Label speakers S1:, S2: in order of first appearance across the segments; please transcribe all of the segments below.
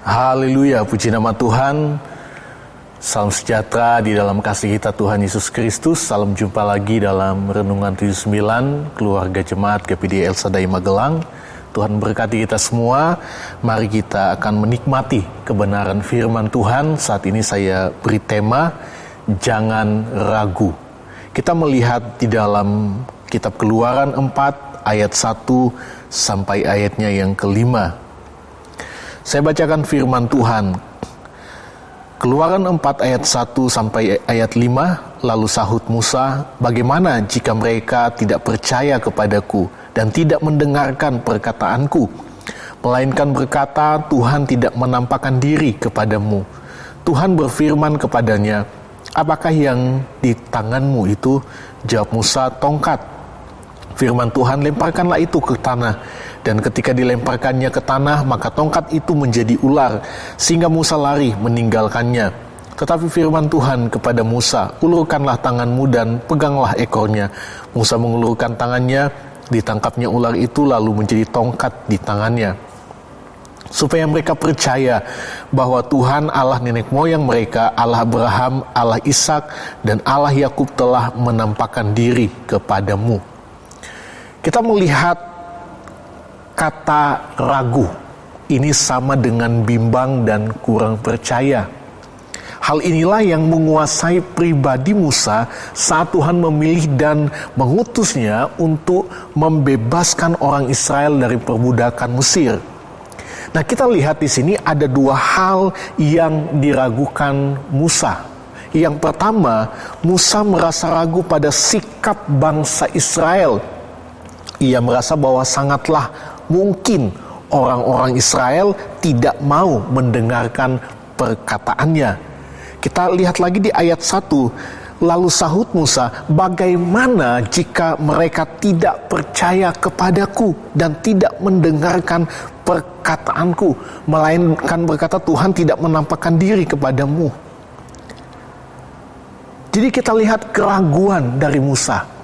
S1: Haleluya, puji nama Tuhan. Salam sejahtera di dalam kasih kita Tuhan Yesus Kristus. Salam jumpa lagi dalam Renungan 79 Keluarga Jemaat GPD El Shaddai Magelang. Tuhan berkati kita semua. Mari kita akan menikmati kebenaran firman Tuhan. Saat ini saya beri tema Jangan Ragu. Kita melihat di dalam kitab Keluaran 4 ayat 1 sampai ayatnya yang kelima. Saya bacakan firman Tuhan. Keluaran 4 ayat 1 sampai ayat 5. Lalu sahut Musa, bagaimana jika mereka tidak percaya kepadaku dan tidak mendengarkan perkataanku, melainkan berkata, Tuhan tidak menampakkan diri kepadamu. Tuhan berfirman kepadanya, apakah yang di tanganmu itu? Jawab Musa, tongkat. Firman Tuhan, lemparkanlah itu ke tanah. Dan ketika dilemparkannya ke tanah, maka tongkat itu menjadi ular, sehingga Musa lari meninggalkannya. Tetapi firman Tuhan kepada Musa, ulurkanlah tanganmu dan peganglah ekornya. Musa mengulurkan tangannya, ditangkapnya ular itu lalu menjadi tongkat di tangannya. Supaya mereka percaya bahwa Tuhan Allah nenek moyang mereka, Allah Abraham, Allah Ishak, dan Allah Yakub telah menampakkan diri kepadamu. Kita melihat kata ragu ini sama dengan bimbang dan kurang percaya. Hal inilah yang menguasai pribadi Musa saat Tuhan memilih dan mengutusnya untuk membebaskan orang Israel dari perbudakan Mesir. Nah, kita lihat di sini ada dua hal yang diragukan Musa. Yang pertama, Musa merasa ragu pada sikap bangsa Israel. Ia merasa bahwa sangatlah mungkin orang-orang Israel tidak mau mendengarkan perkataannya. Kita lihat lagi di ayat 1. Lalu sahut Musa, bagaimana jika mereka tidak percaya kepadaku dan tidak mendengarkan perkataanku, melainkan berkata Tuhan tidak menampakkan diri kepadamu. Jadi kita lihat keraguan dari Musa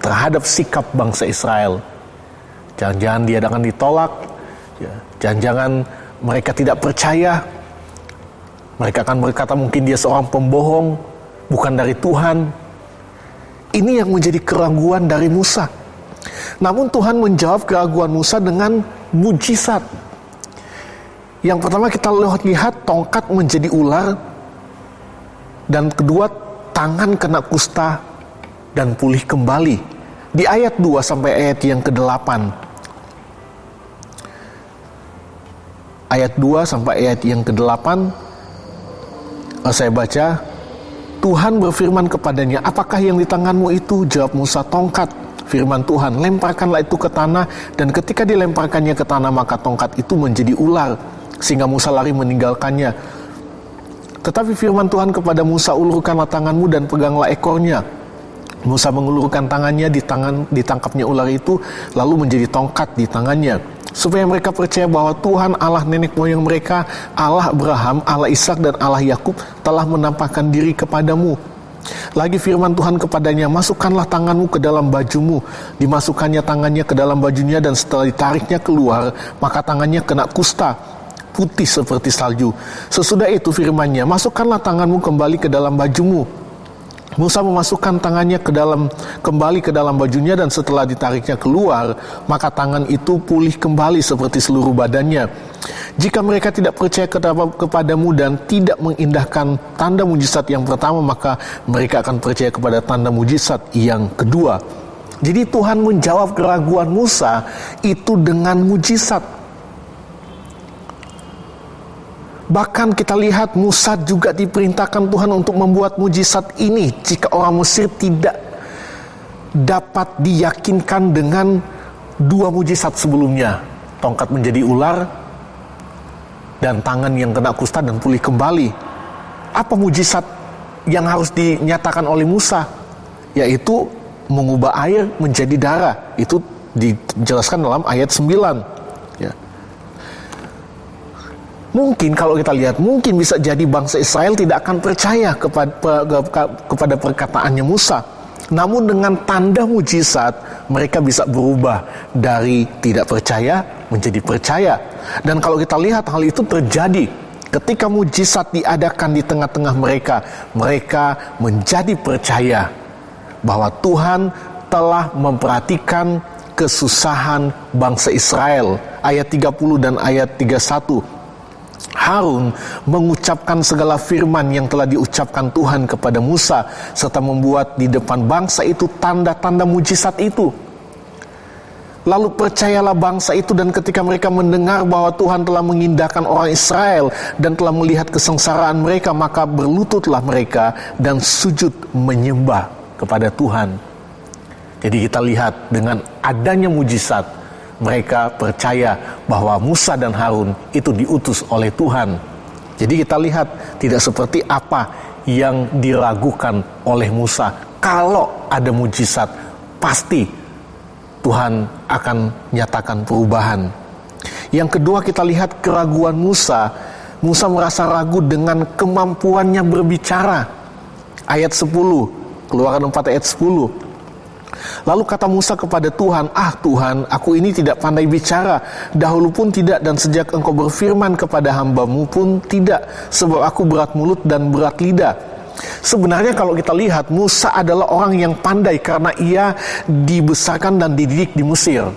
S1: terhadap sikap bangsa Israel. Jangan-jangan dia akan ditolak, jangan-jangan mereka tidak percaya. Mereka akan berkata mungkin dia seorang pembohong, bukan dari Tuhan. Ini yang menjadi keraguan dari Musa. Namun Tuhan menjawab keraguan Musa dengan mujizat. Yang pertama kita lihat tongkat menjadi ular, dan kedua tangan kena kusta dan pulih kembali. Di ayat 2 sampai ayat yang ke-8. Ayat 2 sampai ayat yang ke-8, saya baca, Tuhan berfirman kepadanya, apakah yang di tanganmu itu? Jawab Musa, tongkat. Firman Tuhan, lemparkanlah itu ke tanah, dan ketika dilemparkannya ke tanah, maka tongkat itu menjadi ular, sehingga Musa lari meninggalkannya. Tetapi firman Tuhan kepada Musa, ulurkanlah tanganmu dan peganglah ekornya. Musa mengulurkan tangannya, ditangkapnya ular itu, lalu menjadi tongkat di tangannya. Supaya mereka percaya bahwa Tuhan Allah nenek moyang mereka, Allah Abraham, Allah Ishak, dan Allah Yakub telah menampakkan diri kepadamu. Lagi firman Tuhan kepadanya, masukkanlah tanganmu ke dalam bajumu. Dimasukkannya tangannya ke dalam bajunya, dan setelah ditariknya keluar, maka tangannya kena kusta, putih seperti salju. Sesudah itu firman-Nya, masukkanlah tanganmu kembali ke dalam bajumu. Musa memasukkan tangannya kembali ke dalam bajunya, dan setelah ditariknya keluar, maka tangan itu pulih kembali seperti seluruh badannya. Jika mereka tidak percaya kepadamu dan tidak mengindahkan tanda mujizat yang pertama, maka mereka akan percaya kepada tanda mujizat yang kedua. Jadi Tuhan menjawab keraguan Musa itu dengan mujizat. Bahkan kita lihat Musa juga diperintahkan Tuhan untuk membuat mujizat ini jika orang Mesir tidak dapat diyakinkan dengan dua mujizat sebelumnya. Tongkat menjadi ular dan tangan yang kena kusta dan pulih kembali. apa mujizat yang harus dinyatakan oleh Musa? Yaitu mengubah air menjadi darah. Itu dijelaskan dalam ayat 9. Ya. Mungkin kalau kita lihat, mungkin bisa jadi bangsa Israel tidak akan percaya kepada perkataannya Musa. Namun dengan tanda mujizat, mereka bisa berubah dari tidak percaya menjadi percaya. Dan kalau kita lihat hal itu terjadi ketika mujizat diadakan di tengah-tengah mereka, mereka menjadi percaya bahwa Tuhan telah memperhatikan kesusahan bangsa Israel. Ayat 30 dan ayat 31. Harun mengucapkan segala firman yang telah diucapkan Tuhan kepada Musa, serta membuat di depan bangsa itu tanda-tanda mujizat itu. Lalu percayalah bangsa itu, dan ketika mereka mendengar bahwa Tuhan telah mengindahkan orang Israel dan telah melihat kesengsaraan mereka, maka berlututlah mereka dan sujud menyembah kepada Tuhan. Jadi kita lihat dengan adanya mujizat, mereka percaya bahwa Musa dan Harun itu diutus oleh Tuhan. Jadi kita lihat tidak seperti apa yang diragukan oleh Musa. Kalau ada mujizat, pasti Tuhan akan nyatakan perubahan. Yang kedua, kita lihat keraguan Musa. Musa merasa ragu dengan kemampuannya berbicara. Ayat 10, Keluaran 4 ayat 10. Lalu kata Musa kepada Tuhan, Tuhan, aku ini tidak pandai bicara, dahulu pun tidak, dan sejak engkau berfirman kepada hamba-Mu pun tidak, sebab aku berat mulut dan berat lidah. Sebenarnya kalau kita lihat, Musa adalah orang yang pandai karena ia dibesarkan dan dididik di Mesir.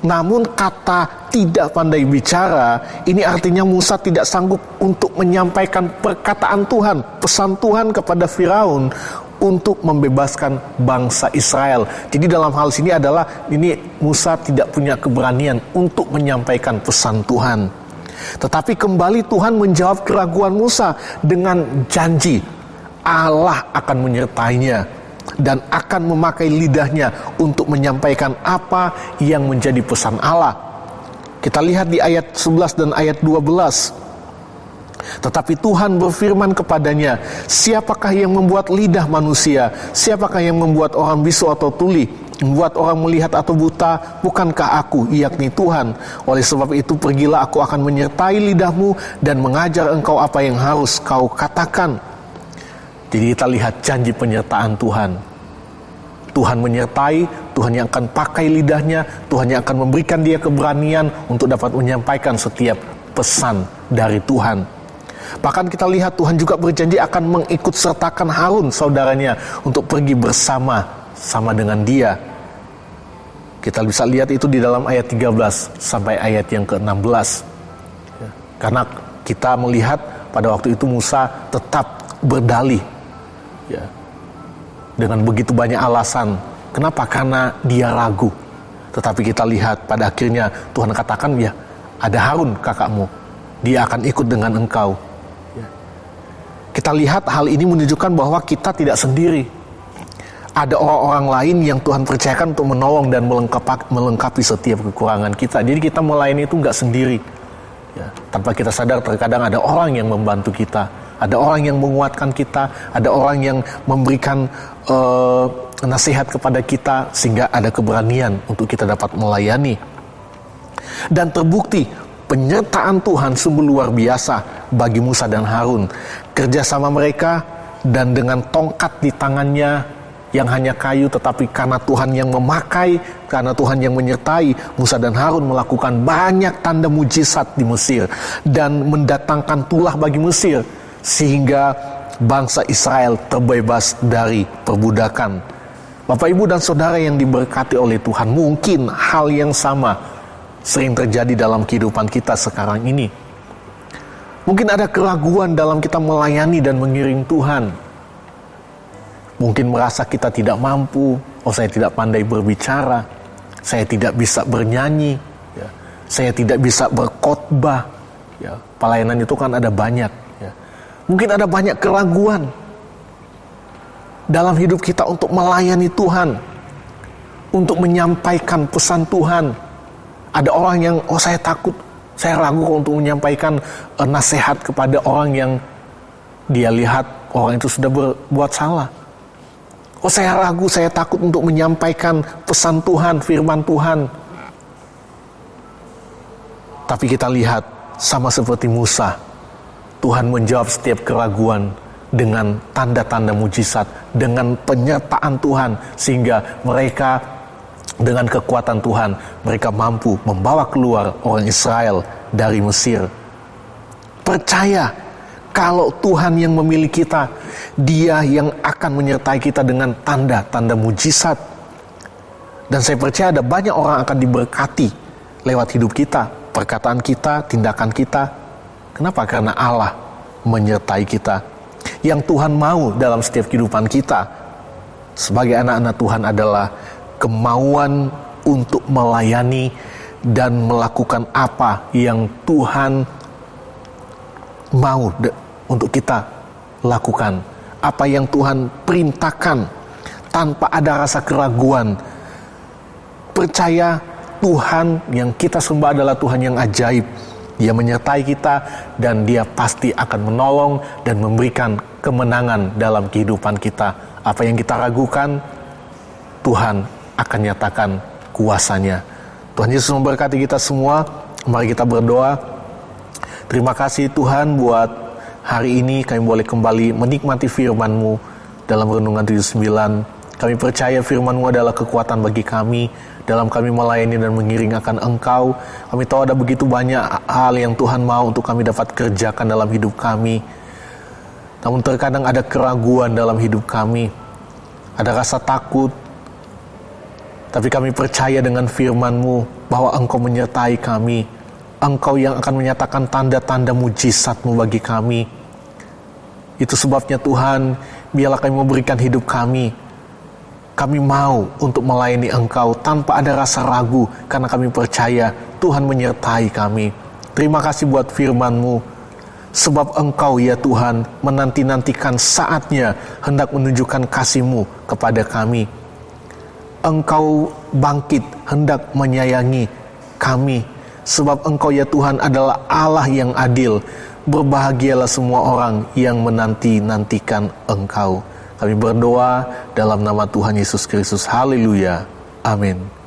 S1: Namun kata tidak pandai bicara, ini artinya Musa tidak sanggup untuk menyampaikan perkataan Tuhan, pesan Tuhan kepada Firaun untuk membebaskan bangsa Israel. Jadi dalam hal sini adalah Musa tidak punya keberanian untuk menyampaikan pesan Tuhan. Tetapi kembali Tuhan menjawab keraguan Musa dengan janji Allah akan menyertainya dan akan memakai lidahnya untuk menyampaikan apa yang menjadi pesan Allah. Kita lihat di ayat 11 dan ayat 12. Tetapi Tuhan berfirman kepadanya, siapakah yang membuat lidah manusia? Siapakah yang membuat orang bisu atau tuli? Membuat orang melihat atau buta? Bukankah aku, yakni Tuhan? Oleh sebab itu pergilah, aku akan menyertai lidahmu dan mengajar engkau apa yang harus kau katakan. Jadi kita lihat janji penyertaan Tuhan. Tuhan menyertai, Tuhan yang akan pakai lidahnya, Tuhan yang akan memberikan dia keberanian untuk dapat menyampaikan setiap pesan dari Tuhan. Bahkan kita lihat Tuhan juga berjanji akan mengikut sertakan Harun saudaranya untuk pergi bersama dengan dia. Kita bisa lihat itu di dalam ayat 13 sampai ayat yang ke-16. Karena kita melihat pada waktu itu Musa tetap berdalih. Dengan begitu banyak alasan. Kenapa? Karena dia ragu. Tetapi kita lihat pada akhirnya Tuhan katakan, ada Harun kakakmu, dia akan ikut dengan engkau. Kita lihat hal ini menunjukkan bahwa kita tidak sendiri. Ada orang-orang lain yang Tuhan percayakan untuk menolong dan melengkapi setiap kekurangan kita. Jadi kita melayani itu nggak sendiri. Tanpa kita sadar terkadang ada orang yang membantu kita, ada orang yang menguatkan kita, ada orang yang memberikan nasihat kepada kita sehingga ada keberanian untuk kita dapat melayani. Dan terbukti penyertaan Tuhan sungguh luar biasa bagi Musa dan Harun. Kerjasama mereka dan dengan tongkat di tangannya yang hanya kayu, tetapi karena Tuhan yang memakai, karena Tuhan yang menyertai, Musa dan Harun melakukan banyak tanda mujizat di Mesir dan mendatangkan tulah bagi Mesir sehingga bangsa Israel terbebas dari perbudakan. Bapak, Ibu, dan Saudara yang diberkati oleh Tuhan, mungkin hal yang sama sering terjadi dalam kehidupan kita sekarang ini. Mungkin ada keraguan dalam kita melayani dan mengiring Tuhan. Mungkin merasa kita tidak mampu, saya tidak pandai berbicara, saya tidak bisa bernyanyi, saya tidak bisa berkhotbah. Pelayanan itu kan ada banyak. Mungkin ada banyak keraguan dalam hidup kita untuk melayani Tuhan, untuk menyampaikan pesan Tuhan. Ada orang yang, saya takut, saya ragu untuk menyampaikan nasihat kepada orang yang dia lihat orang itu sudah berbuat salah. Oh, saya ragu, saya takut untuk menyampaikan pesan Tuhan, firman Tuhan. Tapi kita lihat, sama seperti Musa, Tuhan menjawab setiap keraguan dengan tanda-tanda mujizat, dengan penyertaan Tuhan, sehingga mereka dengan kekuatan Tuhan, mereka mampu membawa keluar orang Israel dari Mesir. Percaya, kalau Tuhan yang memilih kita, Dia yang akan menyertai kita dengan tanda-tanda mujizat. Dan saya percaya ada banyak orang akan diberkati lewat hidup kita, perkataan kita, tindakan kita. Kenapa? Karena Allah menyertai kita. Yang Tuhan mau dalam setiap kehidupan kita sebagai anak-anak Tuhan adalah kemauan untuk melayani dan melakukan apa yang Tuhan mau untuk kita lakukan, apa yang Tuhan perintahkan, tanpa ada rasa keraguan. Percaya Tuhan yang kita sembah adalah Tuhan yang ajaib. Dia menyertai kita dan Dia pasti akan menolong dan memberikan kemenangan dalam kehidupan kita. Apa yang kita ragukan, Tuhan akan nyatakan kuasanya. Tuhan Yesus memberkati kita semua. Mari kita berdoa. Terima kasih Tuhan buat hari ini kami boleh kembali menikmati firman-Mu dalam Renungan 79. Kami percaya firman-Mu adalah kekuatan bagi kami dalam kami melayani dan mengiring akan Engkau. Kami tahu ada begitu banyak hal yang Tuhan mau untuk kami dapat kerjakan dalam hidup kami. Namun terkadang ada keraguan dalam hidup kami. Ada rasa takut. Tapi kami percaya dengan firman-Mu bahwa Engkau menyertai kami. Engkau yang akan menyatakan tanda-tanda mujizat-Mu bagi kami. Itu sebabnya Tuhan, biarlah kami memberikan hidup kami. Kami mau untuk melayani Engkau tanpa ada rasa ragu, karena kami percaya Tuhan menyertai kami. Terima kasih buat firman-Mu. Sebab Engkau ya Tuhan menanti-nantikan saatnya hendak menunjukkan kasih-Mu kepada kami. Engkau bangkit hendak menyayangi kami. Sebab Engkau ya Tuhan adalah Allah yang adil. Berbahagialah semua orang yang menanti-nantikan Engkau. Kami berdoa dalam nama Tuhan Yesus Kristus. Haleluya. Amin.